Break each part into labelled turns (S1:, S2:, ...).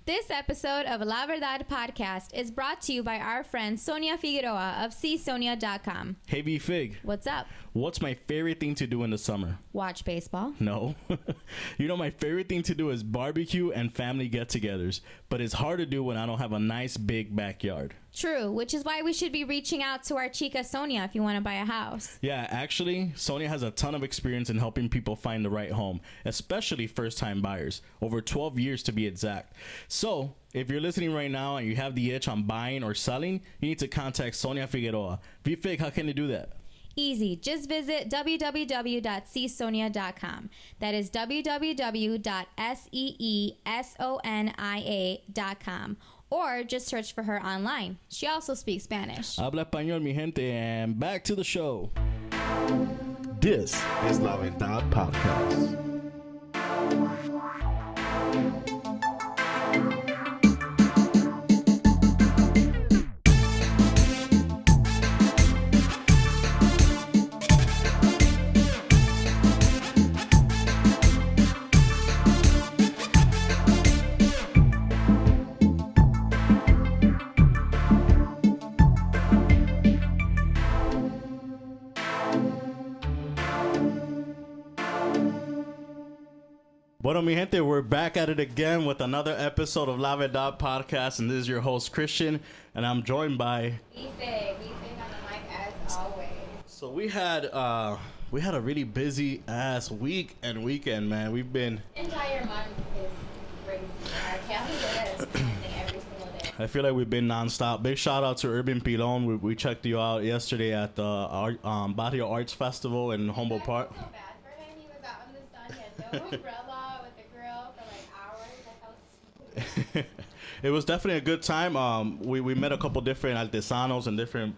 S1: This episode of La Verdad podcast is brought to you by our friend Sonia Figueroa of csonia.com.
S2: Hey, B-Fig.
S1: What's up?
S2: What's my favorite thing to do in the summer?
S1: Watch baseball.
S2: No. You know, my favorite thing to do is barbecue and family get-togethers, but it's hard to do when I don't have a nice big backyard.
S1: True, which is why we should be reaching out to our chica Sonia if you want to buy a house.
S2: Yeah, actually, Sonia has a ton of experience in helping people find the right home, especially first-time buyers, over 12 years to be exact. So, if you're listening right now and you have the itch on buying or selling, you need to contact Sonia Figueroa. VFIG, how can they do that?
S1: Easy. Just visit www.csonia.com. That is www.seesonia.com. Or just search for her online. She also speaks Spanish.
S2: Habla español, mi gente, and back to the show.
S3: This is La Verdad Podcast.
S2: Bueno, mi gente, we're back at it again with another episode of La Verdad Podcast, and this is your host, Christian, and I'm joined by...
S1: B-Fig on the mic as always.
S2: So we had a really busy-ass week and weekend, man. We've been...
S1: Entire month is crazy. Our calendar is expanding every single day.
S2: I feel like we've been nonstop. Big shout out to Urban Pilon. We checked you out yesterday at the Barrio Arts Festival in Humboldt Park.
S1: So bad for him. He was out in the sun. He had no umbrella with the grill for like hours. I felt
S2: It was definitely a good time. We met a couple different artesanos and different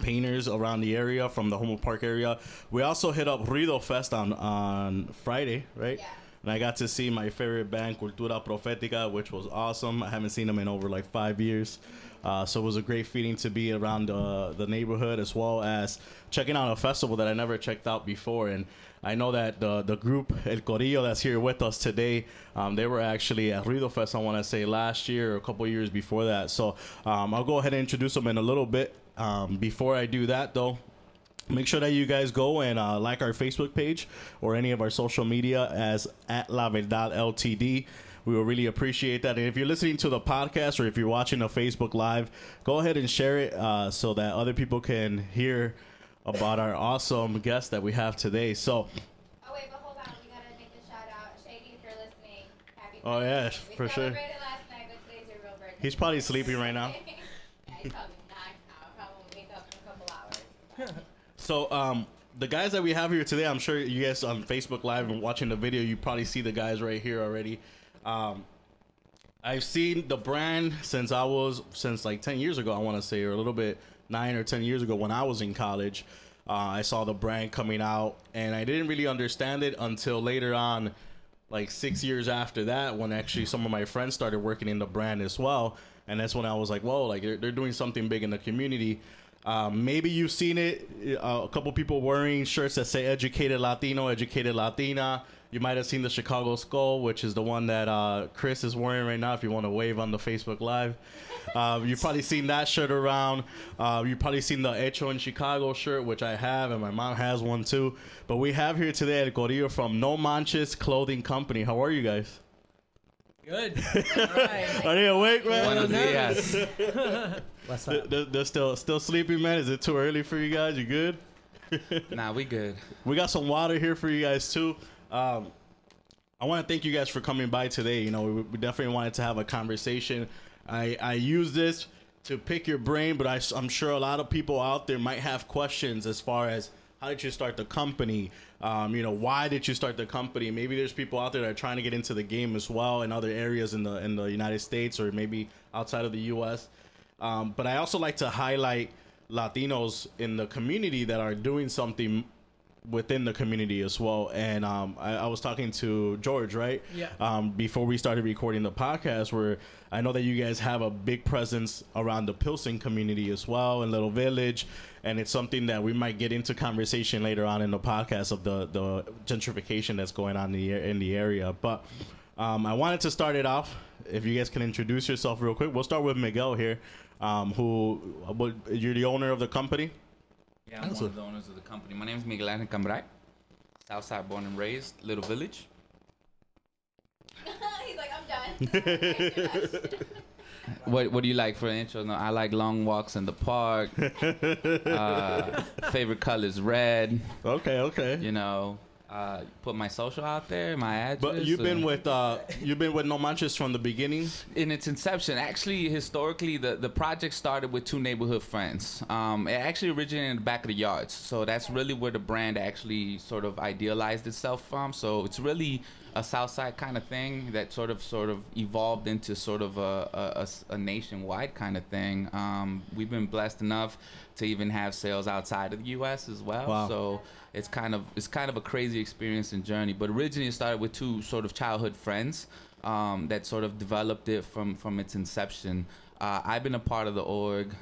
S2: painters around the area from the Humboldt Park area. We also hit up Ruido Fest on Friday, right?
S1: Yeah.
S2: And I got to see my favorite band, Cultura Profética, which was awesome. I haven't seen them in over like 5 years. So it was a great feeling to be around the neighborhood, as well as checking out a festival that I never checked out before. And I know that the group El Corillo that's here with us today, they were actually at Ruido Fest, I want to say last year or a couple years before that. So I'll go ahead and introduce them in a little bit. Before I do that, though, make sure that you guys go and like our Facebook page or any of our social media as at La Verdad LTD. We will really appreciate that. And if you're listening to the podcast or if you're watching a Facebook Live, go ahead and share it so that other people can hear about our awesome guest that we have today. So,
S1: Oh, wait, but hold on. We got to make a shout out. Shady, if you're listening, happy birthday.
S2: Oh, yeah,
S1: We
S2: for sure.
S1: celebrated last night, but today's your real birthday.
S2: He's probably sleeping right now.
S1: Yeah, he's probably knocked out. Probably won't wake up in a couple hours.
S2: So, the guys that we have here today, I'm sure you guys on Facebook Live and watching the video, you probably see the guys right here already. I've seen the brand since like 10 years ago, I want to say, or a little bit 9 or 10 years ago when I was in college. I saw the brand coming out, and I didn't really understand it until later on, like 6 years after that, when actually some of my friends started working in the brand as well. And that's when I was like, whoa, like they're doing something big in the community. Maybe you've seen it. A couple people wearing shirts that say Educated Latino, Educated Latina. You might have seen the Chicago Skull, which is the one that Chris is wearing right now, if you want to wave on the Facebook Live. You've probably seen that shirt around. You've probably seen the Hecho in Chicago shirt, which I have, and my mom has one too. But we have here today El Corillo from No Manches Clothing Company. How are you guys?
S4: Good. All right.
S2: Are they awake, man?
S4: Buenos dias.
S5: What's up?
S2: They're still sleeping, man. Is it too early for you guys? You good?
S4: Nah, we good.
S2: We got some water here for you guys too. I want to thank you guys for coming by today. You know, we definitely wanted to have a conversation. I use this to pick your brain, but I'm sure a lot of people out there might have questions as far as how did you start the company? You know, why did you start the company? Maybe there's people out there that are trying to get into the game as well in other areas in the United States or maybe outside of the U.S. But I also like to highlight Latinos in the community that are doing something within the community as well. And I was talking to George, right?
S4: Yeah.
S2: Before we started recording the podcast, where I know that you guys have a big presence around the Pilsen community as well in Little Village, and it's something that we might get into conversation later on in the podcast of the gentrification that's going on in the area. But I wanted to start it off. If you guys can introduce yourself real quick, we'll start with Miguel here. You're the owner of the company.
S4: Yeah, I'm one of the owners of the company. My name is Miguel Ángel Cambrai. Southside born and raised, Little Village.
S1: He's like, I'm done.
S4: What do you like for an intro? No, I like long walks in the park. Favorite color is red.
S2: Okay.
S4: You know, put my social out there, my address.
S2: But you've been with No Manches from the beginning.
S4: In its inception, actually, historically, the project started with two neighborhood friends. It actually originated in the back of the yards, so that's really where the brand actually sort of idealized itself from. So it's really a Southside kind of thing that sort of evolved into sort of a nationwide kind of thing. We've been blessed enough to even have sales outside of the U.S. as well.
S2: Wow.
S4: So it's kind of a crazy experience and journey. But originally it started with two sort of childhood friends that sort of developed it from its inception. I've been a part of the org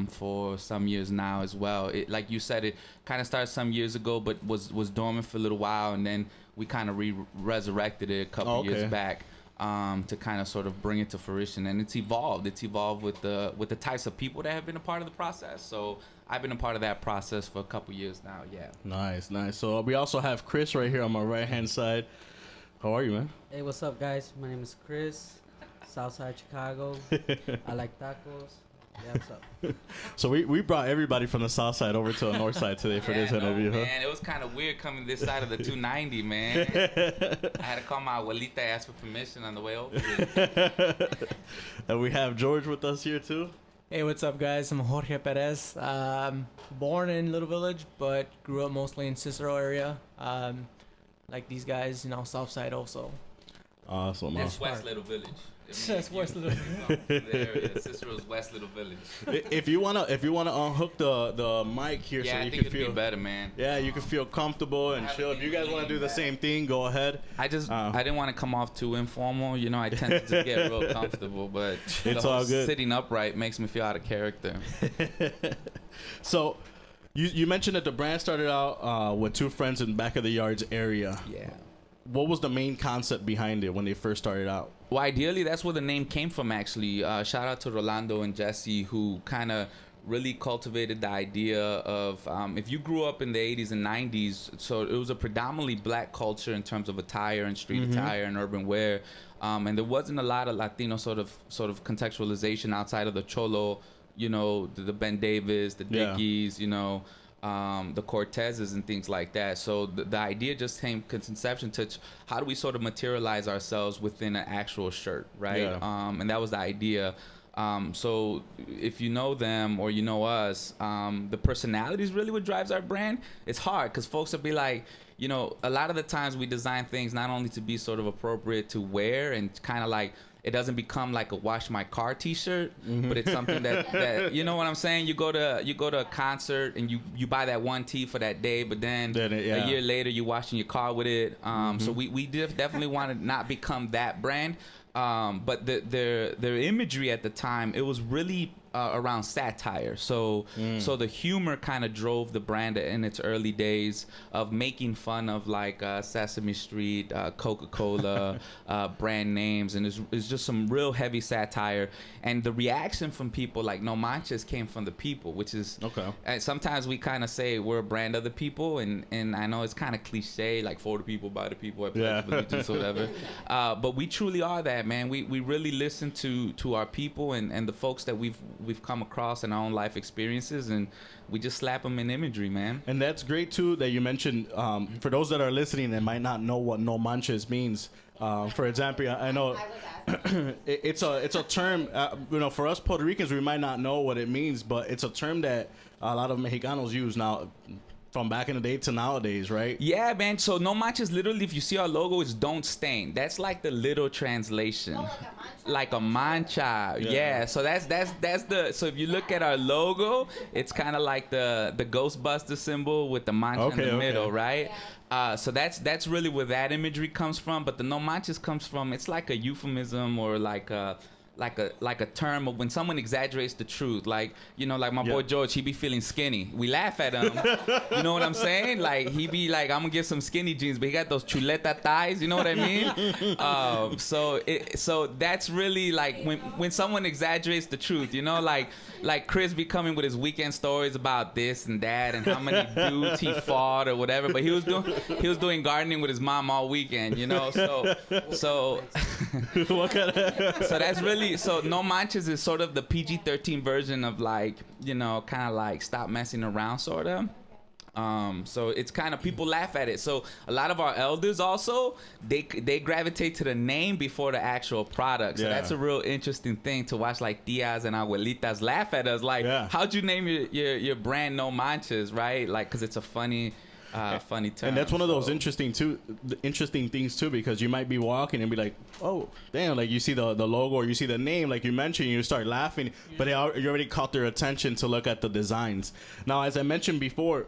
S4: for some years now as well. Like you said, it kind of started some years ago, but was dormant for a little while, and then we kind of resurrected it a couple years back to kind of sort of bring it to fruition. And it's evolved. It's evolved with the types of people that have been a part of the process. So I've been a part of that process for a couple years now. Yeah.
S2: Nice. So we also have Chris right here on my right hand side. How are you, man?
S5: Hey, what's up, guys? My name is Chris, Southside Chicago. I like tacos. Yeah, what's up?
S2: So we brought everybody from the south side over to the north side today for this interview.
S4: Man, it was kind of weird coming this side of the 290, man. I had to call my abuelita, ask for permission on the way over here.
S2: And we have George with us here too.
S6: Hey, what's up, guys? I'm Jorge Perez. Born in Little Village, but grew up mostly in Cicero area. Like these guys, you know, Southside also.
S2: Awesome.
S4: That's West Little Village.
S6: That's West Little
S4: Village. Cicero's West Little Village.
S2: If you wanna unhook the mic here,
S4: Yeah,
S2: so
S4: I
S2: you
S4: think
S2: can
S4: it'd
S2: feel
S4: be better, man.
S2: Yeah, you can feel comfortable and chill. If you guys want to do the same thing, go ahead.
S4: I didn't want to come off too informal. You know, I tend to just get real comfortable, but
S2: It's all good.
S4: Sitting upright makes me feel out of character.
S2: So, you mentioned that the brand started out with two friends in back of the yards area.
S4: Yeah.
S2: What was the main concept behind it when they first started out?
S4: Well, ideally, that's where the name came from, actually. Shout out to Rolando and Jesse, who kind of really cultivated the idea of if you grew up in the 80s and 90s, so it was a predominantly black culture in terms of attire and street attire and urban wear. And there wasn't a lot of Latino sort of contextualization outside of the Cholo, you know, the Ben Davis, the Dickies, you know, the Cortezes and things like that. So the idea just came conception to how do we sort of materialize ourselves within an actual shirt, right?
S2: Yeah.
S4: And that was the idea. So if you know them or you know us, the personality is really what drives our brand. It's hard because folks will be like, you know, a lot of the times we design things not only to be sort of appropriate to wear and kind of like it doesn't become like a wash my car t-shirt, but it's something that you know what I'm saying? You go to a concert and you buy that one tee for that day, but then a year later you're washing your car with it. So we definitely want to not become that brand. But their imagery at the time, it was really around satire. So the humor kind of drove the brand in its early days of making fun of like Sesame Street, Coca-Cola, brand names, and it's just some real heavy satire. And the reaction from people like No Manches came from the people, which is okay. Sometimes we kind of say we're a brand of the people, and I know it's kind of cliche, like for the people, by the people, I pledge allegiance or whatever. But we truly are that, man. We really listen to our people and the folks that we've come across in our own life experiences, and we just slap them in imagery, man.
S2: And that's great too that you mentioned. For those that are listening and might not know what No Manches means, for example, I know it's a term. You know, for us Puerto Ricans, we might not know what it means, but it's a term that a lot of Mexicanos use now. From back in the day to nowadays, right?
S4: Yeah, man. So No Manches, literally, if you see our logo, it's don't stain. That's like the little translation.
S1: Oh,
S4: like a mancha. Yeah. So that's the. So if you look at our logo, it's kind of like the Ghostbuster symbol with the mancha in the middle, right? Yeah. So that's really where that imagery comes from. But the No Manches comes from. It's like a euphemism or like a like a term of when someone exaggerates the truth. Like, you know, like my boy George, he be feeling skinny. We laugh at him. You know what I'm saying? Like, he be like, I'm gonna get some skinny jeans, but he got those chuleta thighs. You know what I mean? So that's really like when someone exaggerates the truth. You know, like Chris be coming with his weekend stories about this and that and how many dudes he fought or whatever. But he was doing gardening with his mom all weekend. You know, so
S2: What kind of?
S4: so that's really, so No Manches is sort of the PG-13 version of, like, you know, kind of like stop messing around sort of. So it's kind of, people laugh at it. So a lot of our elders also, they gravitate to the name before the actual product. So that's a real interesting thing to watch, like tias and abuelitas laugh at us. Like, how'd you name your brand No Manches, right? Like, because it's a funny term.
S2: And that's one of those interesting things too, because you might be walking and be like, oh damn, like you see the logo or you see the name like you mentioned, you start laughing, but you already caught their attention to look at the designs. Now, as I mentioned before,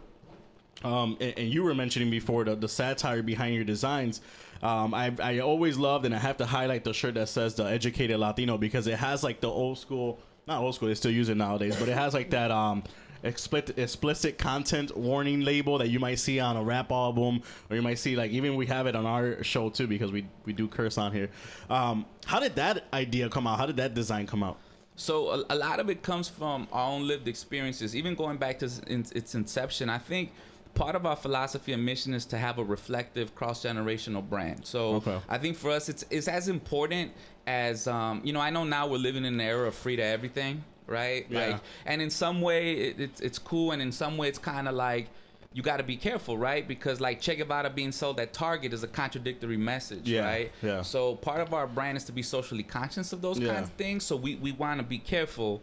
S2: and you were mentioning before, the satire behind your designs, I always loved, and I have to highlight the shirt that says the educated Latino, because it has like the old school, not old school, they still use it nowadays, but it has like that explicit content warning label that you might see on a rap album, or you might see, like, even we have it on our show too, because we do curse on here. How did that idea come out? How did that design come out?
S4: So a lot of it comes from our own lived experiences, even going back to its inception. I think part of our philosophy and mission is to have a reflective cross-generational brand. So I think for us, it's as important as, you know, I know now we're living in an era of free to everything, right?
S2: Yeah.
S4: Like, and in some way it's cool, and in some way it's kind of like, you got to be careful, right? Because like Che Guevara being sold at Target is a contradictory message, right?
S2: Yeah.
S4: So part of our brand is to be socially conscious of those kinds of things. So we want to be careful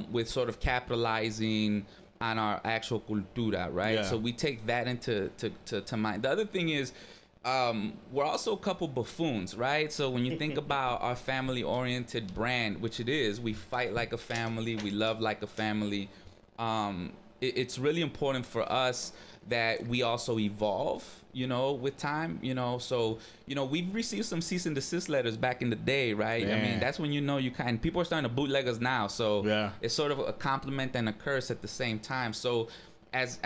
S4: with sort of capitalizing on our actual cultura, right?
S2: Yeah.
S4: So we take that into to mind. The other thing is, we're also a couple buffoons, right? So when you think about our family-oriented brand, which it is, we fight like a family, we love like a family. It's really important for us that we also evolve, you know, with time, you know. So, you know, we've received some cease and desist letters back in the day, right?
S2: Man.
S4: I mean, that's when you know you kind. People are starting to bootleg us now, so it's sort of a compliment and a curse at the same time. So, as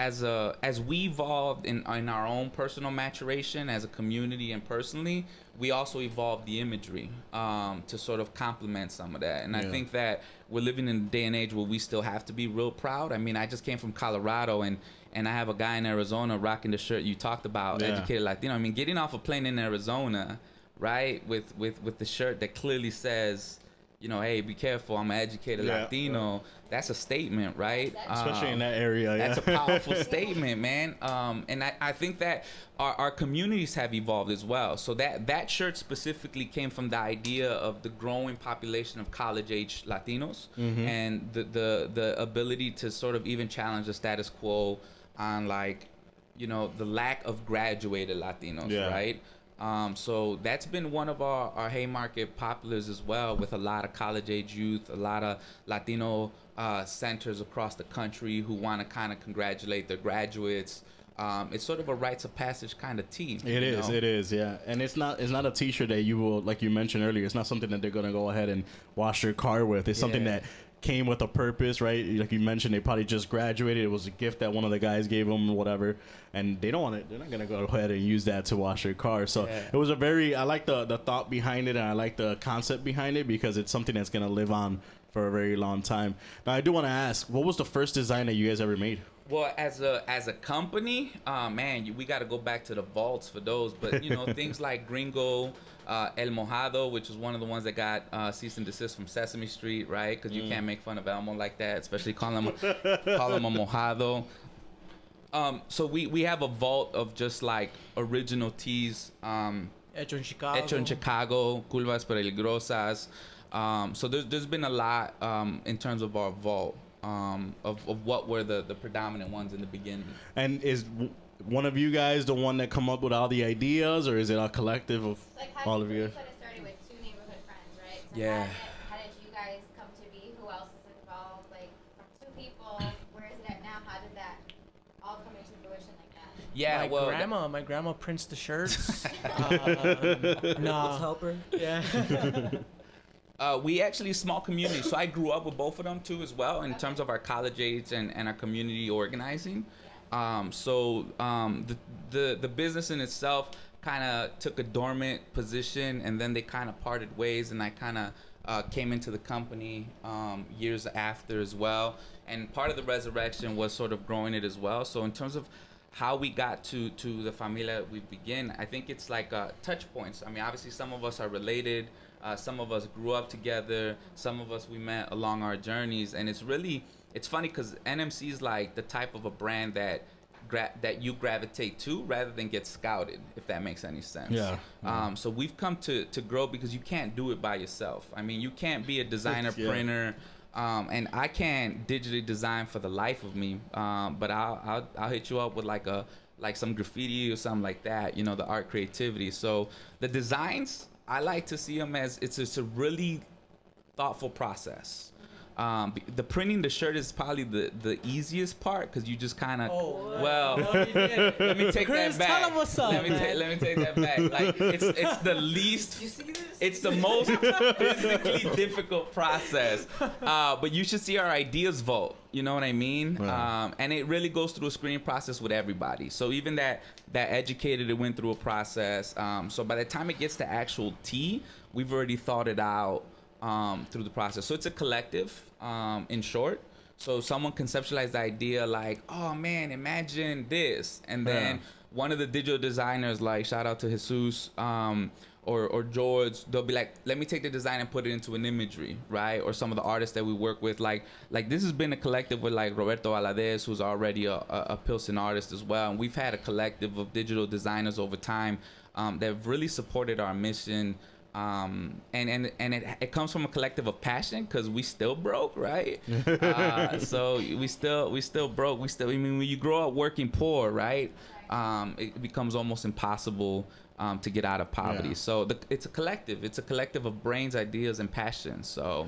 S4: we evolved in our own personal maturation as a community and personally, we also evolved the imagery to sort of complement some of that. And I think that we're living in a day and age where we still have to be real proud. I mean, I just came from Colorado, and I have a guy in Arizona rocking the shirt you talked about, educated Latino. I mean, getting off a plane in Arizona, right, with the shirt that clearly says, you know, hey, be careful, I'm an educated Latino. That's a statement, right?
S2: Especially in that area.
S4: That's a powerful statement, man. And I think that our communities have evolved as well. So that shirt specifically came from the idea of the growing population of college-age Latinos, and the ability to sort of even challenge the status quo on, like, you know, the lack of graduated Latinos, right? So that's been one of our Haymarket populars as well, with a lot of college-age youth, a lot of Latino centers across the country who want to kind of congratulate their graduates. It's sort of a rites of passage kind of tee.
S2: It is, yeah. And it's not a t-shirt that you will, like you mentioned earlier, it's not something that they're going to go ahead and wash their car with. It's something that came with a purpose, right? Like you mentioned, they probably just graduated. It was a gift that one of the guys gave them, whatever, and they don't want it. They're not gonna go ahead and use that to wash their car. So it was I like the thought behind it, and I like the concept behind it, because it's something that's gonna live on for a very long time. Now, I do want to ask, what was the first design that you guys ever made?
S4: Well, as a company, man, we got to go back to the vaults for those. But, you know, things like Gringo, El Mojado, which was one of the ones that got cease and desist from Sesame Street, right? Because you can't make fun of Elmo like that, especially call him a mojado. So we have a vault of just like original teas.
S6: Hecho in Chicago.
S4: Curvas Peligrosas. So there's been a lot in terms of our vault. Of what were the predominant ones in the beginning. And
S2: is one of you guys the one that come up with all the ideas, or is it a collective of all of you?
S1: It started with two neighborhood friends, right? So
S4: Yeah.
S1: How did you guys come to be? Who else is involved? Like, from two people, where is it at now? How did that all come into fruition like that?
S4: Yeah,
S6: my grandma prints the shirts.
S5: Let's
S6: No,
S5: help her.
S6: yeah.
S4: We actually small community. So I grew up with both of them too as well in terms of our college age and our community organizing. The business in itself kind of took a dormant position, and then they kind of parted ways, and I kind of came into the company years after as well. And part of the resurrection was sort of growing it as well. So in terms of how we got to the familia we begin, I think it's like touch points. I mean, obviously some of us are related. Some of us grew up together. Some of us we met along our journeys. And it's funny because NMC is like the type of a brand that you gravitate to rather than get scouted, if that makes any sense.
S2: Yeah.
S4: So we've come to grow because you can't do it by yourself. I mean, you can't be a designer,
S2: Yeah.
S4: printer, and I can't digitally design for the life of me. But I'll hit you up with like some graffiti or something like that. You know, the art creativity. So the designs, I like to see them as it's a really thoughtful process. The printing the shirt is probably the easiest part because you just kind of let me take
S6: Chris,
S4: that back.
S6: tell him what's up,
S4: let me take that back. Like it's the least.
S5: You see this?
S4: It's the most physically difficult process. But you should see our ideas vote. You know what I mean?
S2: Right.
S4: And it really goes through a screening process with everybody. So even that educated, it went through a process. So by the time it gets to actual tea, we've already thought it out through the process. So it's a collective, in short. So someone conceptualized the idea like, oh man, imagine this. And then one of the digital designers, like shout out to Jesus, or George, they'll be like, let me take the design and put it into an imagery, right? Or some of the artists that we work with, like this has been a collective with like Roberto Valadez, who's already a Pilsen artist as well. And we've had a collective of digital designers over time that have really supported our mission. And it comes from a collective of passion because we still broke, right? So we still broke. I mean, when you grow up working poor, right? It becomes almost impossible to get out of poverty.
S2: Yeah.
S4: So it's a collective. It's a collective of brains, ideas, and passion. So.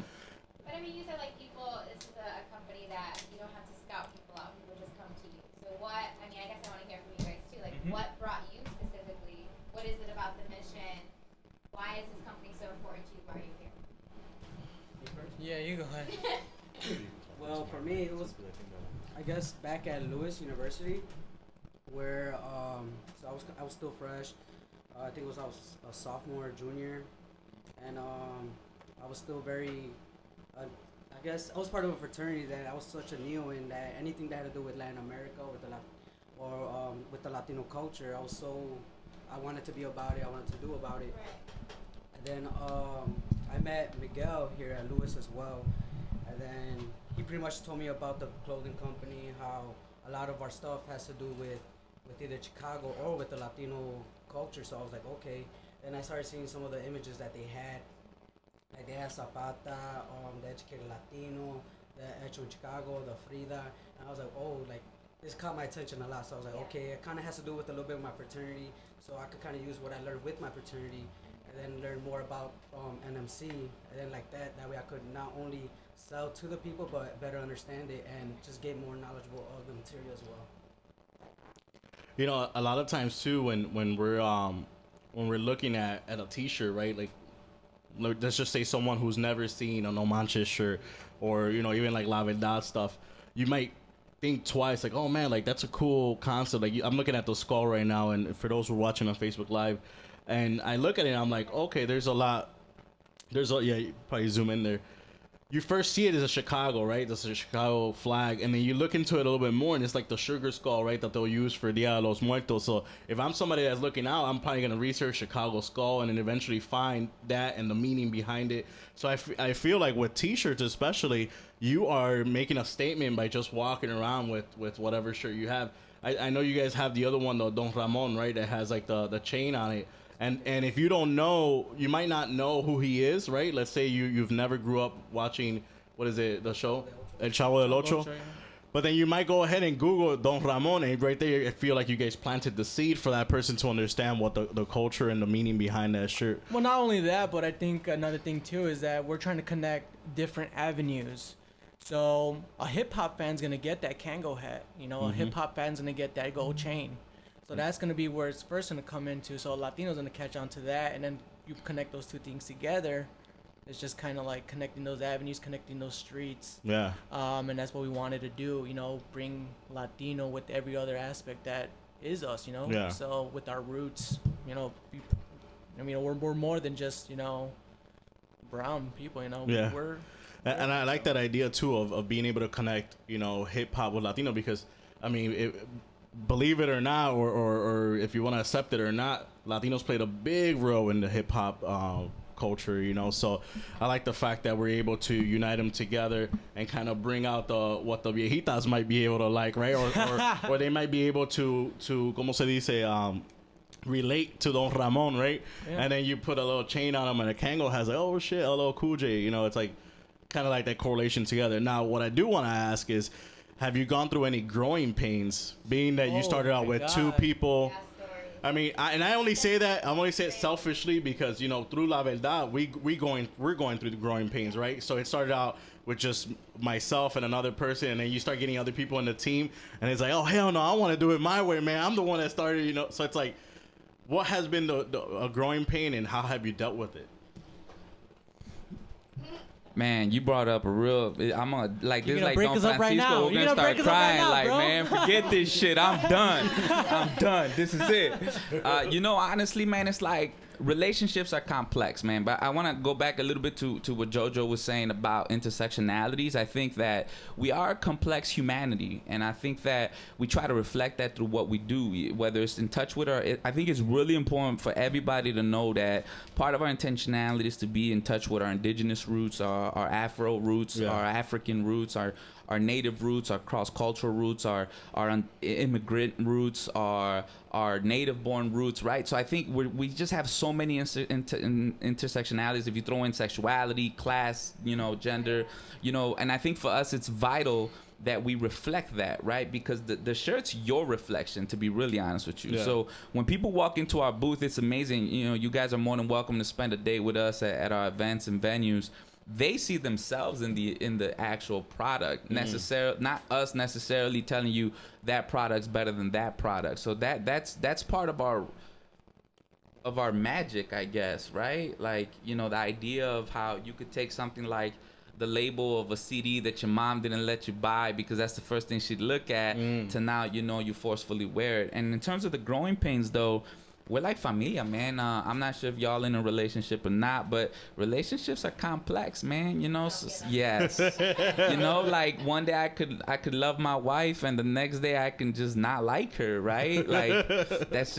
S1: But I mean, you said like people, this is a company that you don't have to scout people out. People just come to you. So what, I mean, I guess I want to hear from you guys too. Like, what brought you specifically? What is it about the mission? Why is this company so important to you? Why are you here?
S6: Yeah, you go ahead.
S5: Well, for me, it was, I guess, back at Lewis University, where so I was still fresh. I think I was a sophomore, junior, and I was still very. I guess I was part of a fraternity that I was such a neo in that anything that had to do with Latin America with the Latino culture, I wanted to be about it. I wanted to do about it. And then I met Miguel here at Lewis as well. And then he pretty much told me about the clothing company, how a lot of our stuff has to do with either Chicago or with the Latino culture. So I was like, okay. Then I started seeing some of the images that they had. Like they had Zapata, the Educated Latino, the Hecho in Chicago, the Frida. And I was like, oh, like this caught my attention a lot. So I was like, okay, it kind of has to do with a little bit of my fraternity. So I could kind of use what I learned with my fraternity and then learn more about NMC. And then like that way I could not only sell to the people, but better understand it and just get more knowledgeable of the material as well.
S2: You know, a lot of times too, when we're looking at a T-shirt, right? Like, let's just say someone who's never seen a No Manches shirt, or you know, even like La Verdad stuff, you might think twice, like, oh man, like that's a cool concept. Like I'm looking at the skull right now, and for those who are watching on Facebook Live, and I look at it, and I'm like, okay, yeah, you probably zoom in there. You first see it as a Chicago, right? This is a Chicago flag, and then you look into it a little bit more, and it's like the sugar skull, right, that they'll use for Dia de los Muertos. So if I'm somebody that's looking out, I'm probably gonna research Chicago skull, and then eventually find that and the meaning behind it. So I feel like with T-shirts especially, you are making a statement by just walking around with whatever shirt you have. I know you guys have the other one, though, Don Ramon, right, that has like the chain on it. And if you don't know, you might not know who he is, right? Let's say you've never grew up watching, what is it, the show? El Chavo del Ocho. But then you might go ahead and Google Don Ramon, and right there, I feel like you guys planted the seed for that person to understand what the culture and the meaning behind that shirt.
S6: Well, not only that, but I think another thing too is that we're trying to connect different avenues. So a hip-hop fan's going to get that Kango hat. You know, a hip-hop fan's going to get that gold chain. So that's going to be where it's first going to come into. So Latinos going to catch on to that, and then you connect those two things together, It's just kind of like connecting those avenues, connecting those streets.
S2: Yeah.
S6: And that's what we wanted to do, you know, bring Latino with every other aspect that is us, you know.
S2: Yeah.
S6: So with our roots, you know, we're more than just, you know, brown people, you know.
S2: Yeah.
S6: We're
S2: And I like that idea too of being able to connect, you know, hip hop with Latino, because I mean, believe it or not, or if you want to accept it or not, Latinos played a big role in the hip hop culture, you know. So I like the fact that we're able to unite them together and kind of bring out what the viejitas might be able to like, right? Or they might be able to como se dice, relate to Don Ramon, right? Yeah. And then you put a little chain on him and a Kango has like, oh shit, LL Cool J, you know. It's like kind of like that correlation together. Now, what I do want to ask is, have you gone through any growing pains, being that you started out with 2 people? I mean, I only say that, I'm only say it selfishly because, you know, through La Verdad, we're going through the growing pains, right? So it started out with just myself and another person, and then you start getting other people in the team, and it's like, oh hell no, I want to do it my way, man. I'm the one that started, you know. So it's like, what has been a growing pain, and how have you dealt with it?
S4: Man, you brought up a real. I'm gonna like
S6: You're
S4: this
S6: gonna
S4: like
S6: break
S4: Don
S6: us up right
S4: Francisco.
S6: now.
S4: We're
S6: You're
S4: gonna
S6: gonna
S4: start
S6: break us up right
S4: crying
S6: now,
S4: like,
S6: bro.
S4: man, forget this shit. I'm done. I'm done. This is it. You know, honestly, man, it's like relationships are complex, man. But I want to go back a little bit to what JoJo was saying about intersectionalities. I think that we are a complex humanity, and I think that we try to reflect that through what we do, whether it's in touch with I think it's really important for everybody to know that part of our intentionality is to be in touch with our indigenous roots, our Afro roots, our African roots, our native roots, our cross-cultural roots, our immigrant roots, our native-born roots, right? So I think we just have so many intersectionalities. If you throw in sexuality, class, you know, gender, you know, and I think for us it's vital that we reflect that, right? Because the shirt's your reflection, to be really honest with you. Yeah. So when people walk into our booth, it's amazing. You know, you guys are more than welcome to spend a day with us at our events and venues. They see themselves in the actual product, not us necessarily telling you that product's better than that product. So that's part of our magic, I guess, right? Like, you know, the idea of how you could take something like the label of a CD that your mom didn't let you buy because that's the first thing she'd look at, to now, you know, you forcefully wear it. And in terms of the growing pains, though, we're like familia, man. I'm not sure if y'all in a relationship or not, but relationships are complex, man. You know, yes. You know, like one day I could love my wife, and the next day I can just not like her, right? Like that's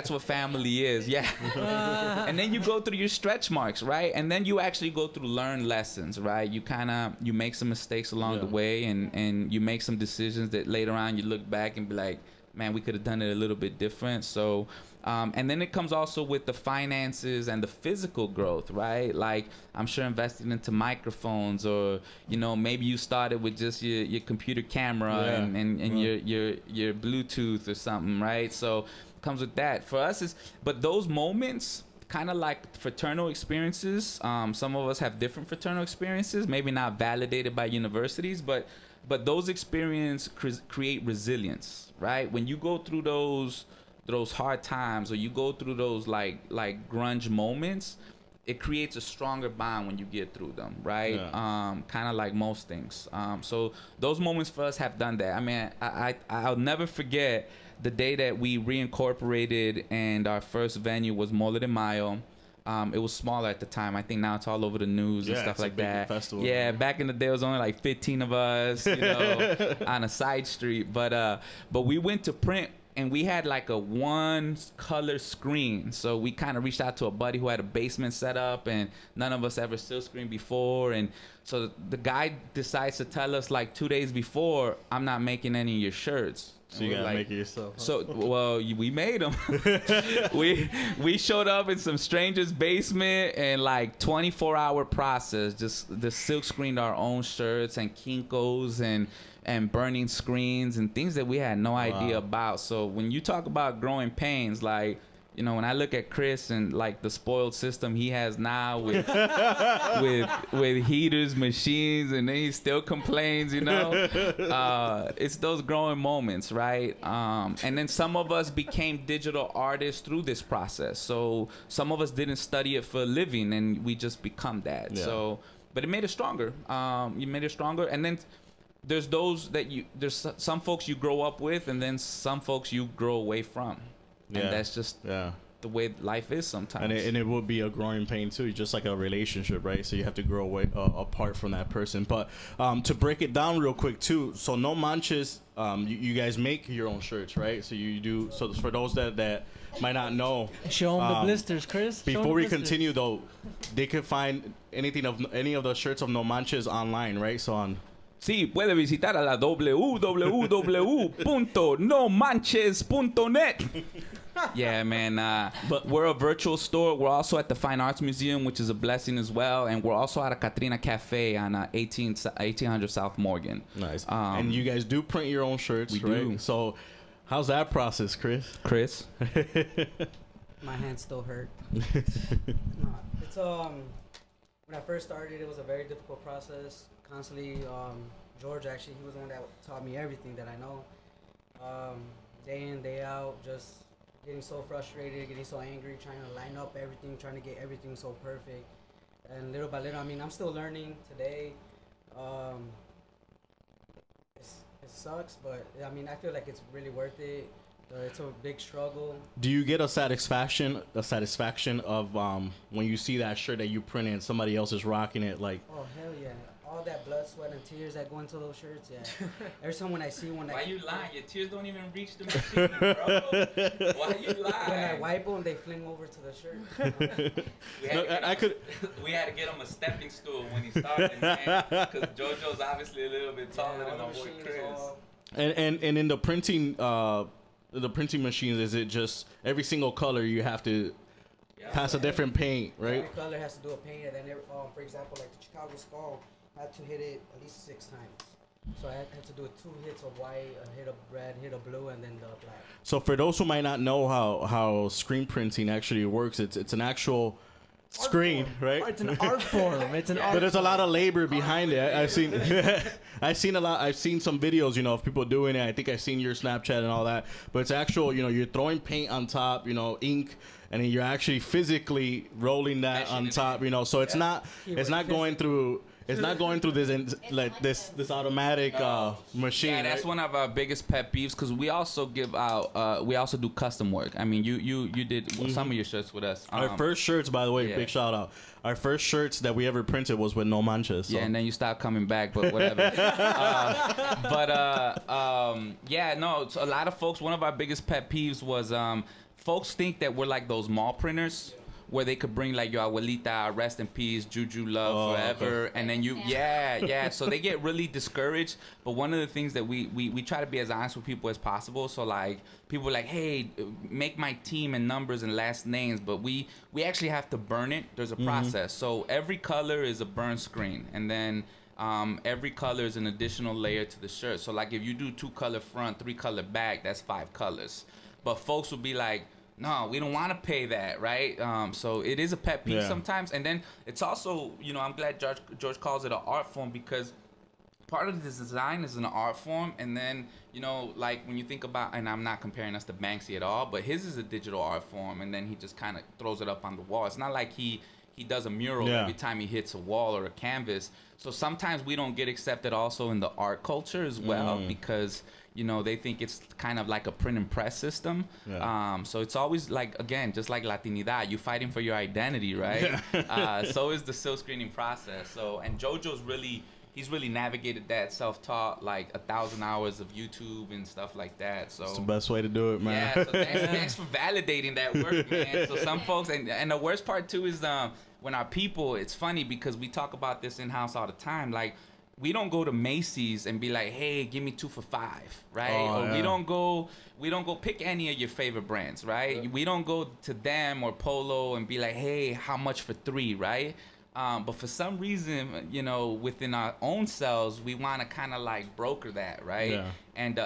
S4: what family is, yeah. And then you go through your stretch marks, right? And then you actually go through learn lessons, right? You make some mistakes along the way, and you make some decisions that later on you look back and be like, man, we could have done it a little bit different. So, and then it comes also with the finances and the physical growth, right? Like, I'm sure investing into microphones, or, you know, maybe you started with just your computer camera and your Bluetooth or something, right? So it comes with that. For us, but those moments, kind of like fraternal experiences, some of us have different fraternal experiences, maybe not validated by universities, but those experiences create resilience, right? When you go through those hard times, or you go through those like grunge moments, it creates a stronger bond when you get through them, right? Yeah. Kind of like most things. So those moments for us have done that. I mean, I'll never forget the day that we reincorporated, and our first venue was Mole de Mayo. It was smaller at the time. I think now it's all over the news and stuff like that. Festival. Yeah, back in the day, it was only like 15 of us, you know, on a side street. But we went to print, and we had like a one color screen. So we kind of reached out to a buddy who had a basement set up, and none of us ever still screened before. And so the guy decides to tell us like 2 days before, I'm not making any of your shirts.
S2: So you gotta make it yourself. Huh?
S4: So, well, we made them. we showed up in some stranger's basement, and like 24-hour process, just silk screened our own shirts and Kinkos and burning screens and things that we had no idea about. So when you talk about growing pains, like, you know, when I look at Chris and like the spoiled system he has now with with heaters, machines, and then he still complains, you know. It's those growing moments, right? And then some of us became digital artists through this process. So some of us didn't study it for a living, and we just become that.
S2: Yeah.
S4: So, but it made us stronger. You made us stronger, and then there's those that there's some folks you grow up with, and then some folks you grow away from.
S2: Yeah.
S4: And that's just the way life is sometimes.
S2: And it would be a growing pain too, just like a relationship, right? So you have to grow away apart from that person. But to break it down real quick too, so No Manches, you guys make your own shirts, right? So you do. So for those that might not know,
S6: Show them the blisters, Chris. Show 'em the
S2: before we
S6: blisters.
S2: continue though, they can find any of the shirts of No Manches online, right? So on.
S4: Sí, puede visitar a la www.nomanches.net. Yeah, man. But we're a virtual store. We're also at the Fine Arts Museum, which is a blessing as well. And we're also at a Katrina Cafe on 1800 South Morgan.
S2: Nice. And you guys do print your own shirts,
S4: we
S2: right?
S4: do.
S2: So how's that process, Chris?
S5: My hands still hurt. No, it's when I first started, it was a very difficult process. Constantly, George actually, he was the one that taught me everything that I know. Day in, day out, just getting so frustrated, getting so angry, trying to line up everything, trying to get everything so perfect. And little by little, I mean, I'm still learning today. It sucks, but I mean, I feel like it's really worth it. It's a big struggle.
S2: Do you get a satisfaction of when you see that shirt that you printed and somebody else is rocking it? Like,
S5: oh hell yeah! All that blood, sweat, and tears that go into those shirts. Yeah. Every time when I see one,
S4: Why you lying? Your tears don't even reach the machine, bro. Why you lying?
S5: when I wipe them, they fling over to the shirt.
S4: We had to get him a stepping stool when he started, man, because JoJo's obviously a little bit taller than my boy Chris.
S2: And in the printing machines, is it just every single color you have to pass a different paint, right?
S5: Every color has to do a paint, and then for example, like the Chicago Skull, I had to hit it at least 6 times. So I had to do 2 hits of white, a hit of red, hit of blue, and then the black.
S2: So for those who might not know how screen printing actually works, it's an actual screen, right?
S6: It's an art form. It's an art.
S2: But there's a lot of labor behind it. I've seen I've seen some videos, you know, of people doing it. I think I've seen your Snapchat and all that. But it's actual, you know, you're throwing paint on top, you know, ink, and then you're actually physically rolling that on top, you know. So it's not going through this automatic machine.
S4: Yeah, that's
S2: right?
S4: one of our biggest pet peeves, because we also give out we also do custom work. I mean, you did some of your shirts with us.
S2: Our first shirts, by the way,
S4: yeah.
S2: big shout out. Our first shirts that we ever printed was with No Manches. So.
S4: Yeah, and then you stopped coming back, but whatever. Yeah, no. So a lot of folks. One of our biggest pet peeves was folks think that we're like those mall printers, where they could bring like your abuelita, rest in peace, Juju love forever, and then so they get really discouraged. But one of the things that we try to be as honest with people as possible. So like people are like, hey, make my team and numbers and last names, but we actually have to burn it. There's a process. So every color is a burn screen, and then every color is an additional layer to the shirt. So like if you do 2-color front, 3-color back, that's 5 colors. But folks will be like, no, we don't want to pay that, right? So it is a pet peeve sometimes. And then it's also, you know, I'm glad George calls it an art form, because part of this design is an art form. And then, you know, like when you think about, and I'm not comparing us to Banksy at all, but his is a digital art form, and then he just kind of throws it up on the wall. It's not like he does a mural every time he hits a wall or a canvas. So sometimes we don't get accepted also in the art culture as well, because, you know, they think it's kind of like a print and press system. Yeah. So it's always like, again, just like Latinidad, you fighting for your identity, right? So is the silk screening process. So, and JoJo's he's really navigated that self-taught, like 1,000 hours of YouTube and stuff like that. So
S2: it's the best way to do it, man.
S4: Yeah, so thanks for validating that work, man. So some folks, and the worst part too is when our people, it's funny because we talk about this in-house all the time, like, we don't go to Macy's and be like, hey, give me 2 for $5, right? We don't go pick any of your favorite brands, right? We don't go to them or Polo and be like, hey, how much for 3, right? But for some reason, you know, within our own selves, we want to kind of like broker that, right?
S2: Yeah.
S4: And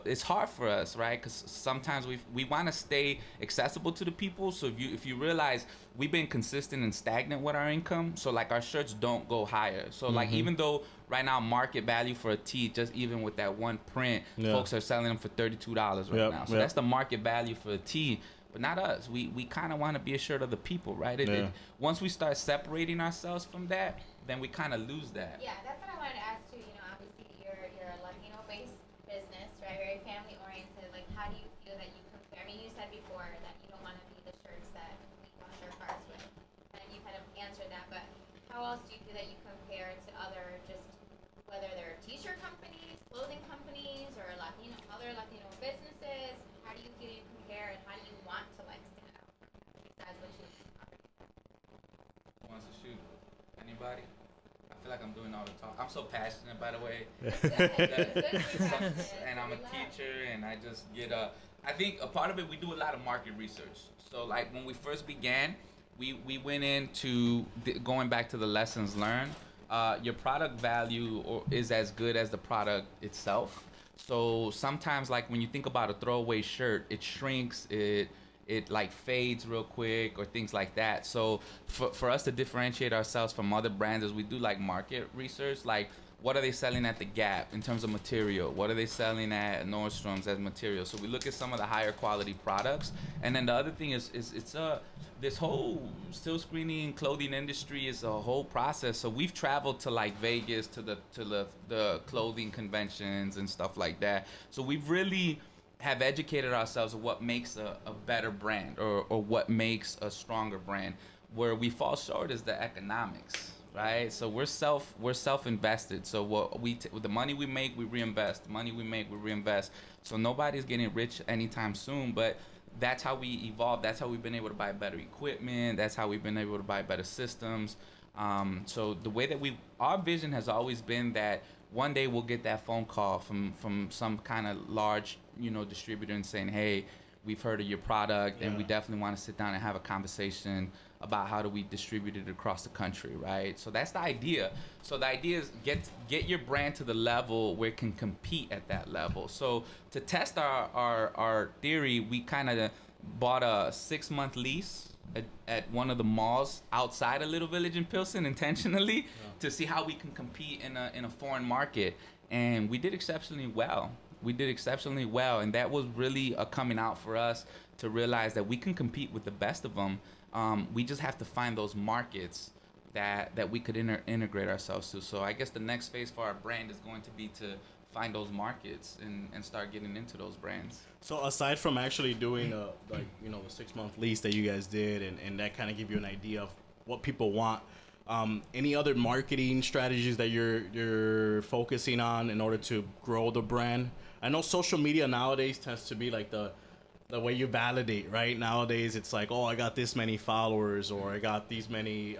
S4: it's hard for us, right? Because sometimes we want to stay accessible to the people. So if you realize we've been consistent and stagnant with our income, so like our shirts don't go higher. So like even though right now market value for a tee, just even with that one print, folks are selling them for $32 right now. So that's the market value for a tee. But not us. We kind of want to be a shirt of the people, right? Once we start separating ourselves from that, then we kind of lose that.
S1: Yeah, that's what I wanted to ask too. You know, obviously you're a Latino-based business, right? Very family-oriented. Like, how do you feel that you compare? I mean, you said before that you don't want to be the shirts that we wash our cars with, and you kind of answered that. But how else do you feel that you compare to other, just whether they're T-shirt companies, clothing companies, or other Latino businesses? How do you feel you compare, and how do you want to like stand out besides what you
S4: Who wants to shoot? Anybody? I feel like I'm doing all the talk. I'm so passionate, by the way. And I'm a teacher, and I just get I think a part of it, we do a lot of market research. So like when we first began, we went into going back to the lessons learned. Your product value is as good as the product itself. So sometimes, like when you think about a throwaway shirt, it shrinks, it like fades real quick, or things like that. So for us to differentiate ourselves from other brands, is we do like market research, like what are they selling at the Gap in terms of material? What are they selling at Nordstrom's as material? So we look at some of the higher quality products. And then the other thing is this whole still screening clothing industry is a whole process. So we've traveled to like Vegas to the clothing conventions and stuff like that. So we've really have educated ourselves of what makes a better brand or what makes a stronger brand. Where we fall short is the economics, right? So we're self-invested. So what the money we make, we reinvest. The money we make, we reinvest. So nobody's getting rich anytime soon, but that's how we evolve. That's how we've been able to buy better equipment. That's how we've been able to buy better systems. So the way that our vision has always been that one day we'll get that phone call from some kind of large, distributor and saying, hey, we've heard of your product and we definitely want to sit down and have a conversation about how do we distribute it across the country, right? So that's the idea. So the idea is get your brand to the level where it can compete at that level. So to test our theory, we kind of bought a 6-month lease at one of the malls outside of Little Village in Pilsen intentionally to see how we can compete in a foreign market. And we did exceptionally well. And that was really a coming out for us to realize that we can compete with the best of them. We just have to find those markets that we could integrate ourselves to. So I guess the next phase for our brand is going to be to find those markets and start getting into those brands.
S2: So aside from actually doing the 6-month lease that you guys did and that kind of give you an idea of what people want, any other marketing strategies that you're focusing on in order to grow the brand? I know social media nowadays tends to be like the way you validate, right? Nowadays it's like, oh, I got this many followers or I got these many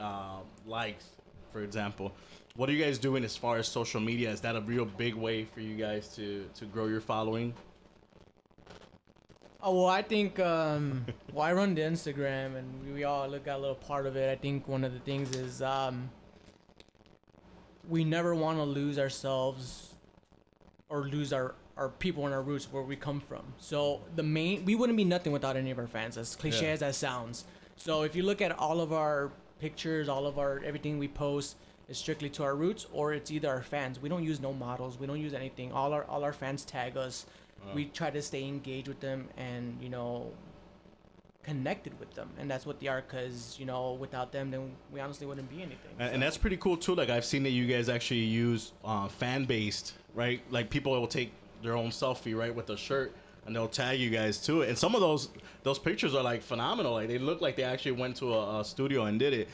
S2: likes, for example. What are you guys doing as far as social media? Is that a real big way for you guys to grow your following?
S6: Oh, well, I think, I run the Instagram, and we all got a little part of it. I think one of the things is we never want to lose ourselves or lose our people and our roots where we come from. So we wouldn't be nothing without any of our fans, as cliche as that sounds. So if you look at all of our pictures, everything we post is strictly to our roots, or it's either our fans. We don't use no models. We don't use anything. All our fans tag us. We try to stay engaged with them and, connected with them. And that's what they are, because, without them, then we honestly wouldn't be anything.
S2: And that's pretty cool, too. Like, I've seen that you guys actually use fan-based, right? Like, people will take their own selfie, right, with a shirt, and they'll tag you guys to it. And some of those pictures are, like, phenomenal. Like, they look like they actually went to a studio and did it.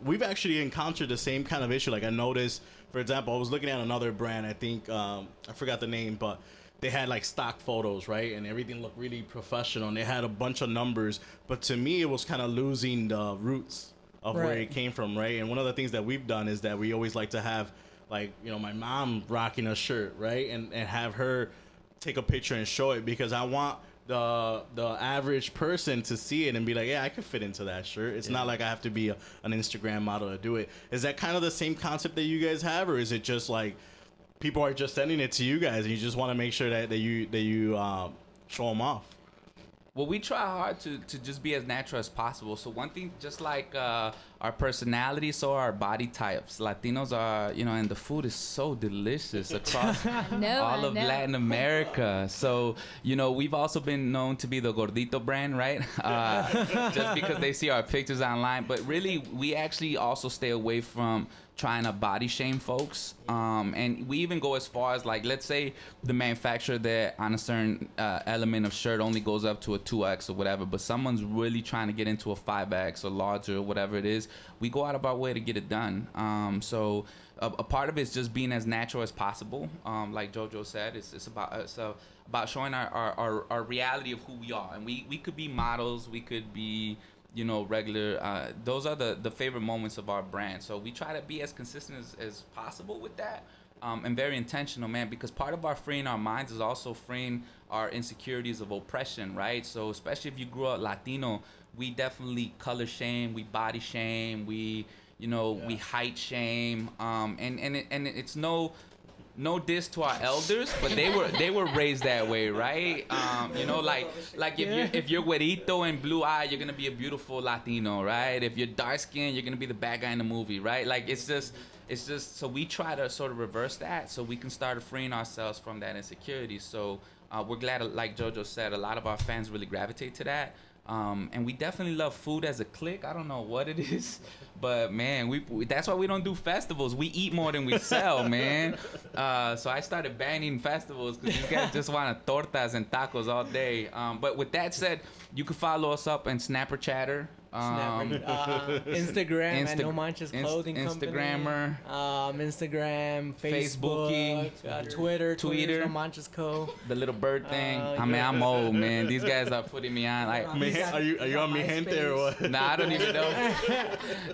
S2: We've actually encountered the same kind of issue. Like, I noticed, for example, I was looking at another brand. I think, I forgot the name, but they had like stock photos, right? And everything looked really professional. And they had a bunch of numbers. But to me, it was kind of losing the roots of where it came from, right? And one of the things that we've done is that we always like to have, like, my mom rocking a shirt, right? And have her take a picture and show it, because I want the average person to see it and be like, yeah, I could fit into that shirt. It's not like I have to be an Instagram model to do it. Is that kind of the same concept that you guys have, or is it just like people are just sending it to you guys and you just want to make sure that you show them off?
S4: Well, we try hard to just be as natural as possible. So one thing, just like our personality, so are our body types. Latinos are, and the food is so delicious across all of Latin America. So, we've also been known to be the gordito brand, right? Just because they see our pictures online. But really, we actually also stay away from trying to body shame folks. And we even go as far as, like, let's say the manufacturer that on a certain element of shirt only goes up to a 2X or whatever, but someone's really trying to get into a 5X or larger or whatever it is, we go out of our way to get it done. So a part of it is just being as natural as possible. Like Jojo said, it's about showing our reality of who we are. And we could be models, we could be regular. Those are the favorite moments of our brand. So we try to be as consistent as possible with that, and very intentional, man, because part of our freeing our minds is also freeing our insecurities of oppression, right? So especially if you grew up Latino, we definitely color shame, we body shame, we height shame, and it's no diss to our elders, but they were raised that way, right? Like if you're güerito and blue eye, you're gonna be a beautiful Latino, right? If you're dark skinned, you're gonna be the bad guy in the movie, right? Like it's just so we try to sort of reverse that so we can start freeing ourselves from that insecurity. So we're glad, like Jojo said, a lot of our fans really gravitate to that. And we definitely love food as a clique. I don't know what it is, but man, we that's why we don't do festivals. We eat more than we sell, man. So I started banning festivals because you guys just want tortas and tacos all day. But with that said, you can follow us up on Snapper Chatter.
S6: Instagram at No Manches Clothing Co.
S4: Instagrammer.
S6: Instagram, Facebook, Twitter, No Manches Co.
S4: The little bird thing. I'm old, man. These guys are putting me on. Like,
S2: are you on Mi Gente or what?
S4: Nah, I don't even know.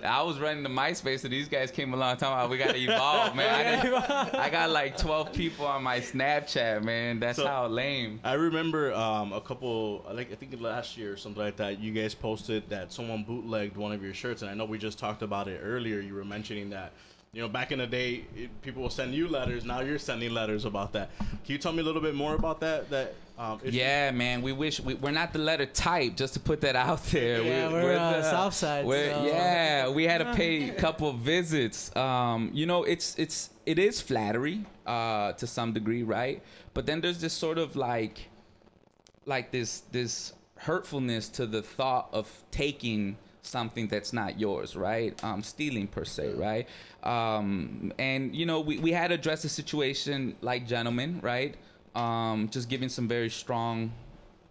S4: I was running the MySpace, so these guys came along talking about we gotta evolve, man. I got like 12 people on my Snapchat, man. That's how lame.
S2: I remember a couple, I think last year or something like that, you guys posted that someone bootlegged one of your shirts, and I know we just talked about it earlier. You were mentioning that back in the day people will send you letters. Now you're sending letters about that. Can you tell me a little bit more about that
S4: yeah, man, we wish we're not the letter type, just to put that out there.
S6: Yeah, we're the South Side, so.
S4: Yeah, we had to pay a couple of visits. It is flattery to some degree, right? But then there's this sort of like this hurtfulness to the thought of taking something that's not yours, right? Stealing per se, right? And we had to address the situation like gentlemen, right? Just giving some very strong,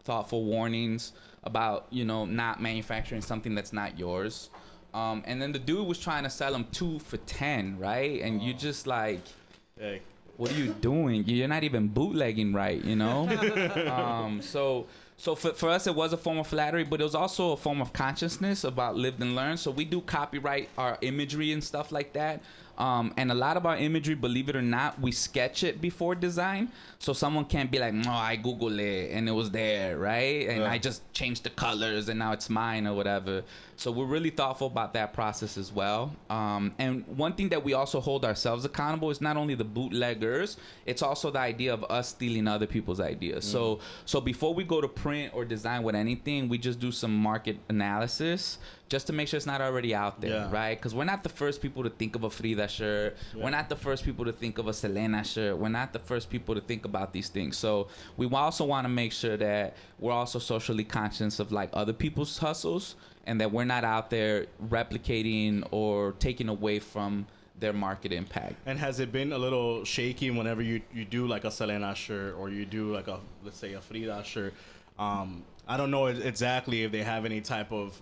S4: thoughtful warnings about not manufacturing something that's not yours. And then the dude was trying to sell them 2 for $10, right? And you just like,
S2: hey,
S4: what are you doing? You're not even bootlegging right, So for us, it was a form of flattery, but it was also a form of consciousness about lived and learned. So we do copyright our imagery and stuff like that. And a lot of our imagery, believe it or not, we sketch it before design. So someone can't be like, no, I Googled it and it was there, right? And I just changed the colors and now it's mine or whatever. So we're really thoughtful about that process as well. And one thing that we also hold ourselves accountable is not only the bootleggers, it's also the idea of us stealing other people's ideas. So before we go to print or design with anything, we just do some market analysis just to make sure it's not already out there, right? Because we're not the first people to think of a Frida shirt. We're not the first people to think of a Selena shirt. We're not the first people to think about these things. So we also want to make sure that we're also socially conscious of like other people's hustles and that we're not out there replicating or taking away from their market impact.
S2: And has it been a little shaky whenever you do like a Selena shirt or you do like let's say a Frida shirt? I don't know exactly if they have any type of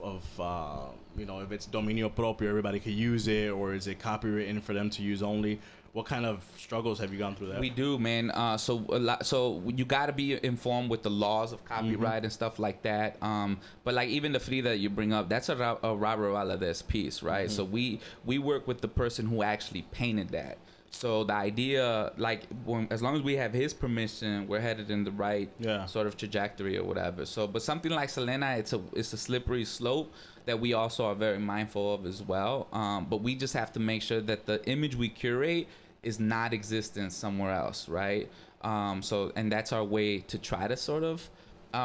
S2: if it's dominio propio, everybody could use it, or is it copywritten for them to use only? What kind of struggles have you gone through that?
S4: We do, man. So you got to be informed with the laws of copyright and stuff like that. But like even the Frida that you bring up, that's a Robert Valadez piece, right? So we work with the person who actually painted that. So the idea, like, as long as we have his permission, we're headed in the right sort of trajectory or whatever. So, but something like Selena, it's a slippery slope that we also are very mindful of as well. But we just have to make sure that the image we curate is not existent somewhere else, right? So, and that's our way to try to sort of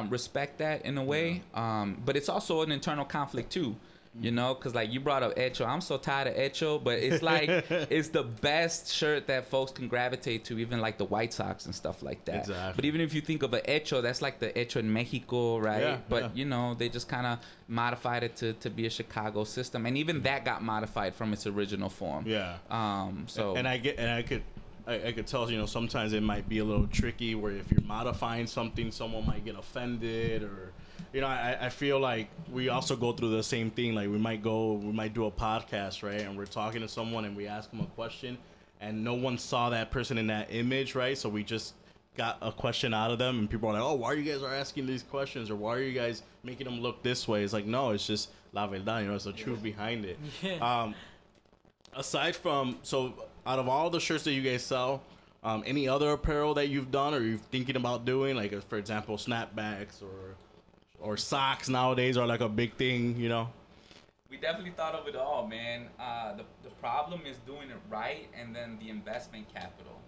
S4: respect that in a way. But it's also an internal conflict too. You know, because like you brought up Hecho. I'm so tired of Hecho, but it's like it's the best shirt that folks can gravitate to, even like the White Sox and stuff like that.
S2: Exactly.
S4: But even if you think of a Hecho, that's like the Hecho in Mexico, right?
S2: Yeah,
S4: but you know, they just kind of modified it to be a Chicago system, and even that got modified from its original form.
S2: Yeah.
S4: So
S2: and I could tell, you know, sometimes it might be a little tricky where if you're modifying something, someone might get offended, or you know, I feel like we also go through the same thing. Like we might do a podcast, right? And we're talking to someone and we ask them a question and no one saw that person in that image, right? So we just got a question out of them and people are like, oh, why are you guys asking these questions? Or why are you guys making them look this way? It's like, no, it's just la verdad, you know, it's the truth behind it.
S6: Yeah.
S2: Aside from, so out of all the shirts that you guys sell, any other apparel that you've done or you're thinking about doing, like for example, snapbacks or socks nowadays are like a big thing, you know?
S4: we definitely thought of it all, man. The problem is doing it right, and then the investment capital.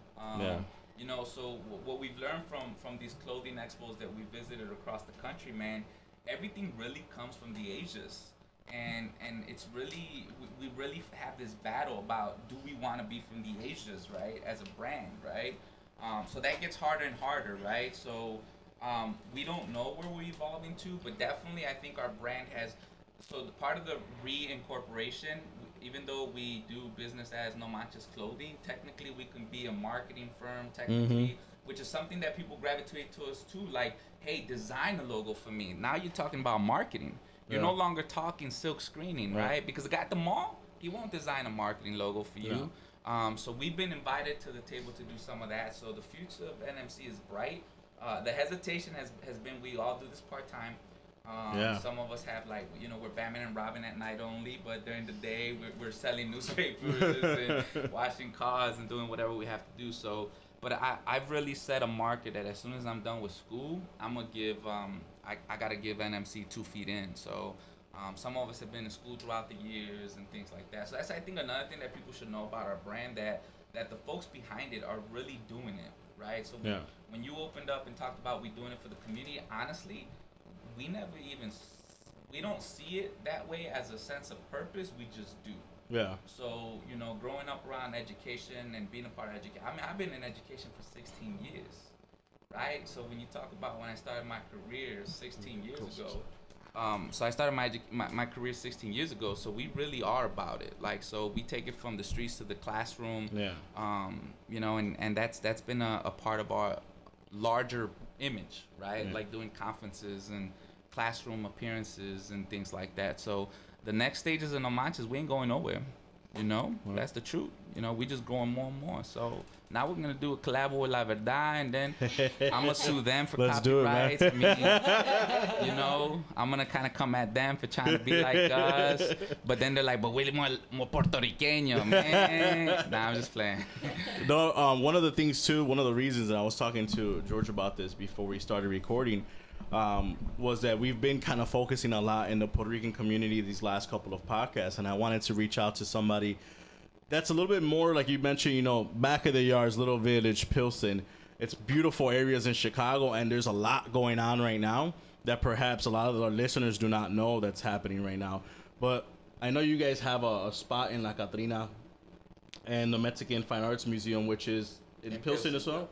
S4: You know, so what we've learned from these clothing expos that we visited across the country, man, everything really comes from the Asias. And it's really, we really have this battle about, do we want to be from the Asias, right, as a brand, right? So that gets harder and harder, right? So we don't know where we're evolving to, but definitely I think our brand has, so the part of the reincorporation, even though we do business as No Manches Clothing, technically we can be a marketing firm, technically, which is something that people gravitate to us too, like, hey, design a logo for me. Now you're talking about marketing. You're no longer talking silk screening, right? Because the guy at the mall, he won't design a marketing logo for you. So we've been invited to the table to do some of that. So the future of NMC is bright. The hesitation has been, we all do this part-time. Some of us have, like, you know, we're Batman and Robin at night only, but during the day we're selling newspapers and washing cars and doing whatever we have to do. So, but I've really set a market that as soon as I'm done with school, I'm gonna give I gotta give NMC 2 feet in. So some of us have been in school throughout the years and things like that. So that's, I think, another thing that people should know about our brand, that the folks behind it are really doing it, right? So when you opened up and talked about we doing it for the community, honestly, we don't see it that way as a sense of purpose. We just do. So, you know, growing up around education and being a part of education, I mean, I've been in education for 16 years, right? So when you talk about when I started my career 16 years ago, so I started my career 16 years ago, so we really are about it. Like, so we take it from the streets to the classroom, you know, and that's been a part of our larger image, right? Like doing conferences and classroom appearances and things like that. So the next stages of No Manches, we ain't going nowhere, you know? That's the truth. You know, we just growing more and more. So now we're going to do a collab with La Verdad, and then I'm going to sue them for copyrights. I mean, you know, I'm going to kind of come at them for trying to be like us. But then they're like, but we're more Puerto Riqueño, man. Nah, I'm just playing.
S2: No, one of the things, too, one of the reasons that I was talking to George about this before we started recording, was that we've been kind of focusing a lot in the Puerto Rican community these last couple of podcasts, and I wanted to reach out to somebody that's a little bit more, like you mentioned, you know, back of the yards, Little Village, Pilsen. It's beautiful areas in Chicago, and there's a lot going on right now that perhaps a lot of our listeners do not know that's happening right now. But I know you guys have a spot in La Catrina and the Mexican Fine Arts Museum, which is in Pilsen as well.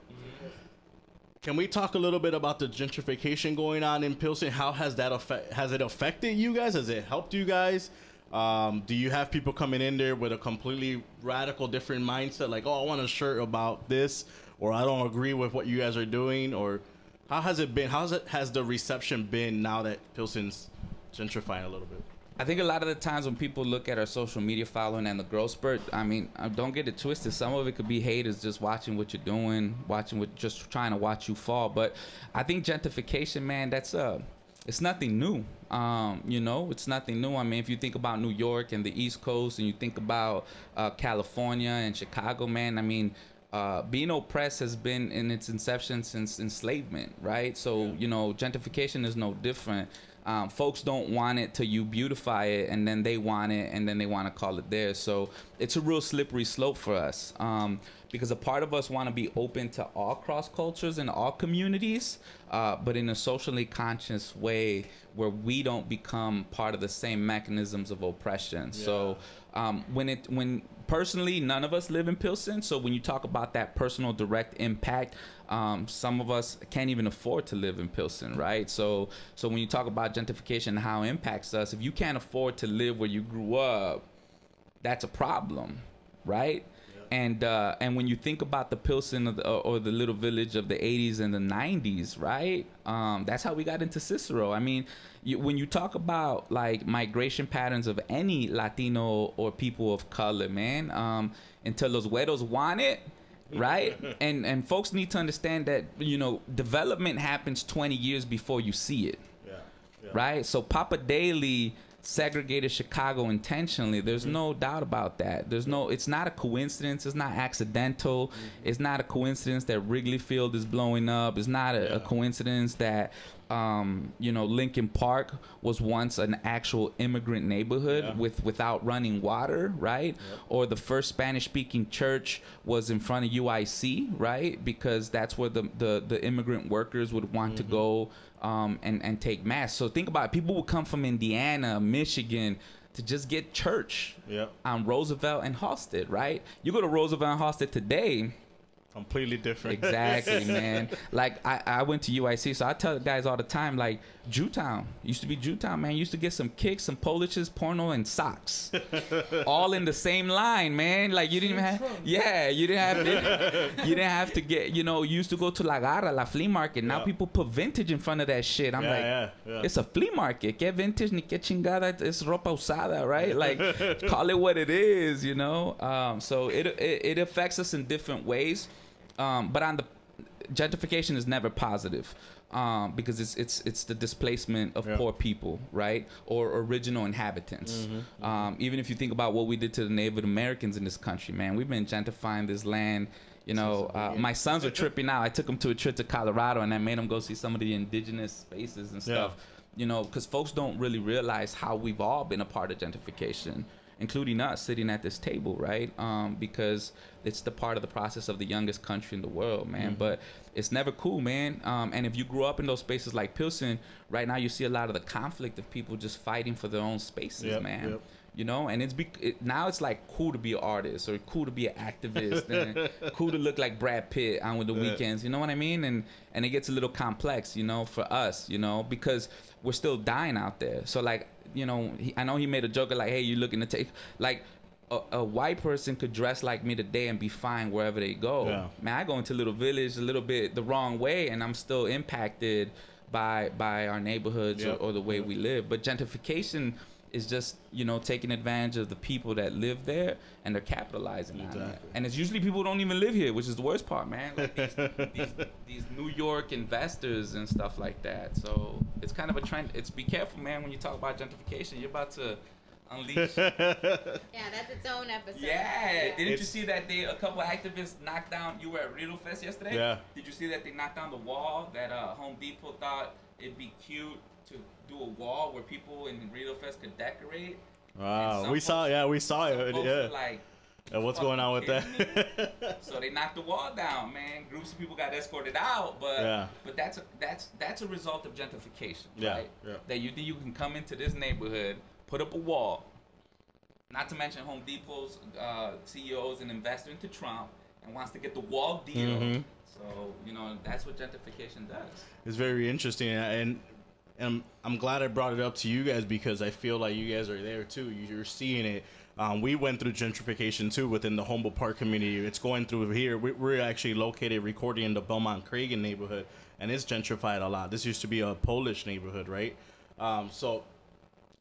S2: Can we talk a little bit about the gentrification going on in Pilsen? How has that has it affected you guys? Has it helped you guys? Do you have people coming in there with a completely radical different mindset, like, oh, I want a shirt about this, or I don't agree with what you guys are doing? Or how has it been? Has the reception been now that Pilsen's gentrifying a little bit?
S4: I think a lot of the times when people look at our social media following and the growth spurt, I mean, don't get it twisted. Some of it could be haters just watching what you're doing, just trying to watch you fall. But I think gentrification, man, that's it's nothing new. You know, it's nothing new. I mean, if you think about New York and the East Coast, and you think about California and Chicago, man, I mean, being oppressed has been in its inception since enslavement, right? So, you know, gentrification is no different. Folks don't want it till you beautify it, and then they want it, and then they want to call it theirs. So it's a real slippery slope for us, because a part of us want to be open to all cross cultures and all communities, but in a socially conscious way where we don't become part of the same mechanisms of oppression. Yeah. So when personally, none of us live in Pilsen. So when you talk about that personal direct impact, some of us can't even afford to live in Pilsen, right? So when you talk about gentrification and how it impacts us, if you can't afford to live where you grew up, that's a problem, right? Yeah. And when you think about the Pilsen or the little village of the 80s and the 90s, right? That's how we got into Cicero. I mean, when you talk about like migration patterns of any Latino or people of color, man, until los güeros want it, right? and folks need to understand that, you know, development happens 20 years before you see it. Yeah. Right? So Papa Daly segregated Chicago intentionally. There's no doubt about that. It's not a coincidence. It's not accidental. It's not a coincidence that Wrigley Field is blowing up. It's not a coincidence that you know, Lincoln Park was once an actual immigrant neighborhood without running water, right? Or the first Spanish-speaking church was in front of UIC, right? Because that's where the immigrant workers would want to go and take mass. So think about it. People would come from Indiana, Michigan, to just get church on Roosevelt and Halsted, right? You go to Roosevelt and Halsted today,
S2: completely different.
S4: Exactly, man. Like I went to UIC, so I tell guys all the time, like, Jewtown used to be Jewtown, man. You used to get some kicks, some polishes, porno, and socks, all in the same line, man. Like you didn't even have, you didn't have to get, you know. You used to go to La Garra, La Flea Market. Now people put vintage in front of that shit. I'm it's a flea market. Que vintage ni que chingada, it's ropa usada, right? Like call it what it is, you know. So it affects us in different ways. But on the gentrification is never positive, because it's the displacement of poor people, right, or original inhabitants. Even if you think about what we did to the Native Americans in this country, man, we've been gentrifying this land. You know, my sons are tripping out. I took them to a trip to Colorado, and I made them go see some of the indigenous spaces and stuff. You know, because folks don't really realize how we've all been a part of gentrification, including us sitting at this table, right? Because it's the part of the process of the youngest country in the world, man. But it's never cool, man. And if you grew up in those spaces like Pilsen, right now you see a lot of the conflict of people just fighting for their own spaces, man. You know, and now it's like cool to be an artist or cool to be an activist and cool to look like Brad Pitt on with the weekends. You know what I mean? And it gets a little complex, you know, for us, you know, because we're still dying out there. So like, you know, I know he made a joke of like, hey, you looking to take, like, a white person could dress like me today and be fine wherever they go. Man, I go into a little village a little bit the wrong way, and I'm still impacted by our neighborhoods or the way we live. But gentrification is just, you know, taking advantage of the people that live there, and they're capitalizing on it. And it's usually people who don't even live here, which is the worst part, man. Like these New York investors and stuff like that. So it's kind of a trend. It's be careful, man, when you talk about gentrification. You're about to unleash.
S1: Yeah, that's its own episode.
S4: Yeah. Didn't you see that a couple of activists knocked down? You were at Riddle Fest yesterday? Yeah. Did you see that they knocked down the wall that Home Depot thought it'd be cute to do a wall where people in Riddle Fest could decorate?
S2: Wow, we saw it. Yeah.
S4: Like,
S2: what's going on with that?
S4: So they knocked the wall down, man. Groups of people got escorted out, but that's a result of gentrification, right? Yeah. That you can come into this neighborhood, put up a wall. Not to mention Home Depot's CEOs and investor into Trump and wants to get the wall deal. So, you know, that's what gentrification does.
S2: It's very interesting, and I'm glad I brought it up to you guys because I feel like you guys are there too. You're seeing it. We went through gentrification too within the Humboldt Park community. It's going through here. We're actually located recording in the Belmont-Cragen neighborhood, and it's gentrified a lot. This used to be a Polish neighborhood, right? So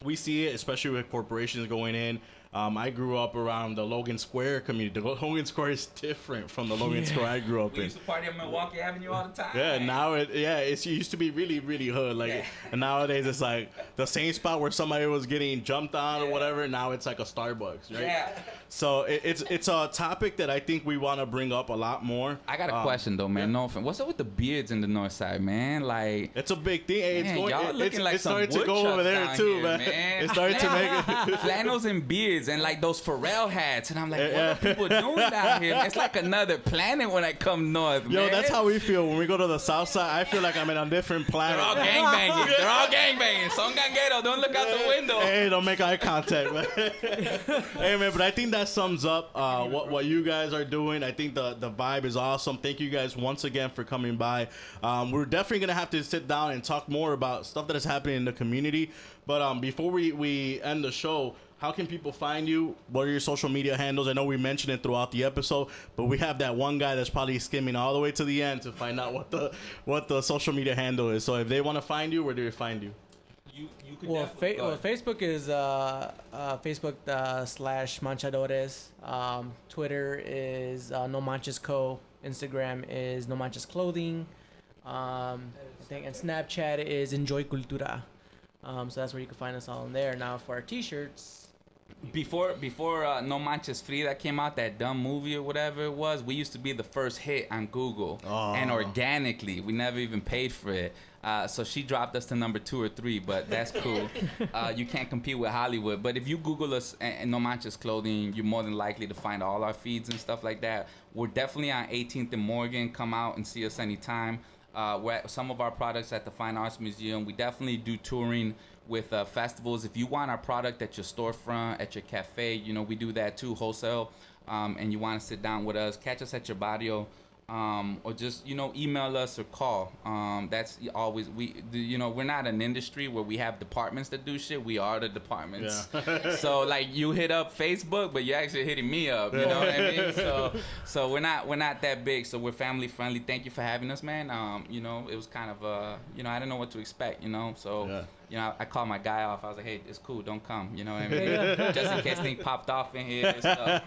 S2: we see it, especially with corporations going in. I grew up around the Logan Square community. The Logan Square is different from the Logan Square I grew up
S4: We
S2: in.
S4: used to party on Milwaukee Avenue all the time.
S2: Yeah, now it used to be really, really hood. Like and nowadays it's like the same spot where somebody was getting jumped on or whatever. Now it's like a Starbucks, right?
S4: Yeah.
S2: So it's a topic that I think we want to bring up a lot more.
S4: I got a question though, man. No offense. What's up with the beards in the north side, man? Like,
S2: It's a big thing. Hey,
S4: man, y'all looking like
S2: it's
S4: some
S2: starting to go
S4: woodchucks
S2: over there
S4: down
S2: too,
S4: here,
S2: man.
S4: man.
S2: It's starting to make it.
S4: flannels and beards and like those Pharrell hats, and I'm like, what are people doing down here? It's like another planet when I come north,
S2: Yo,
S4: man.
S2: that's how we feel when we go to the south side. I feel like I'm in a different planet.
S4: They're all gangbanging. They're all gangbanging. Son ganguero, don't look out the window.
S2: Hey, don't make eye contact, man. Hey, man, but I think that sums up what you guys are doing. I think the vibe is awesome. Thank you guys once again for coming by. We're definitely going to have to sit down and talk more about stuff that is happening in the community. But before we end the show, how can people find you? What are your social media handles? I know we mentioned it throughout the episode, but we have that one guy that's probably skimming all the way to the end to find out what the social media handle is. So if they want to find you, where do they find you?
S4: You could
S6: Well,
S4: definitely-
S6: Facebook is Facebook / Manchadores. Twitter is No Manches Co. Instagram is No Manches Clothing. I think, and Snapchat is Enjoy Cultura. So that's where you can find us all in there. Now for our T-shirts.
S4: Before No Manches Frida came out, that dumb movie or whatever it was, we used to be the first hit on Google, and organically, we never even paid for it. So she dropped us to number 2 or 3, but that's cool. You can't compete with Hollywood. But if you Google us and No Manches Clothing, you're more than likely to find all our feeds and stuff like that. We're definitely on 18th and Morgan. Come out and see us anytime. We're at some of our products at the Fine Arts Museum. We definitely do touring with festivals. If you want our product at your storefront, at your cafe, we do that too, wholesale. And you want to sit down with us, catch us at your barrio. Or just email us or call. That's always we're not an industry where we have departments that do shit. We are the departments. Yeah. So like you hit up Facebook, but you're actually hitting me up. You know what I mean? So we're not that big. So we're family friendly. Thank you for having us, man. It was kind of I didn't know what to expect. So. Yeah. I called my guy off. I was like, "Hey, it's cool. Don't come." You know what I mean? Just in case things popped off in here and stuff.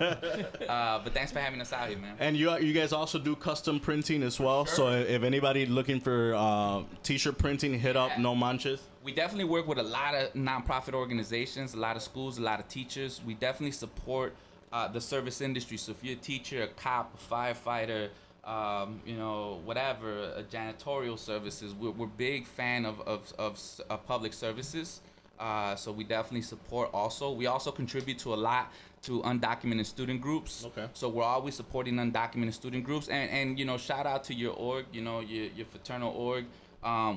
S4: But thanks for having us out here, man.
S2: And you guys also do custom printing as well. Sure. So if anybody looking for T-shirt printing, hit up No Manches.
S4: We definitely work with a lot of nonprofit organizations, a lot of schools, a lot of teachers. We definitely support the service industry. So if you're a teacher, a cop, a firefighter, whatever, janitorial services. We're big fan of public services. So we definitely support also. We also contribute to a lot to undocumented student groups. Okay. So we're always supporting undocumented student groups. And shout out to your org, your fraternal org.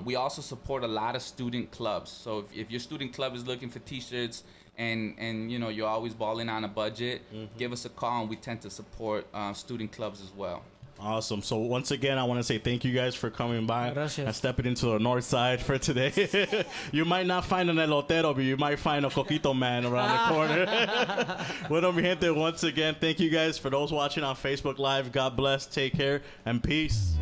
S4: We also support a lot of student clubs. So if your student club is looking for T-shirts and you're always balling on a budget, give us a call, and we tend to support student clubs as well.
S2: Awesome. So once again, I want to say thank you guys for coming by
S6: Gracias.
S2: and stepping into the north side for today. You might not find an elotero, but you might find a coquito man around the corner. Bueno, mi gente, once again, thank you guys. For those watching on Facebook Live, God bless, take care, and peace.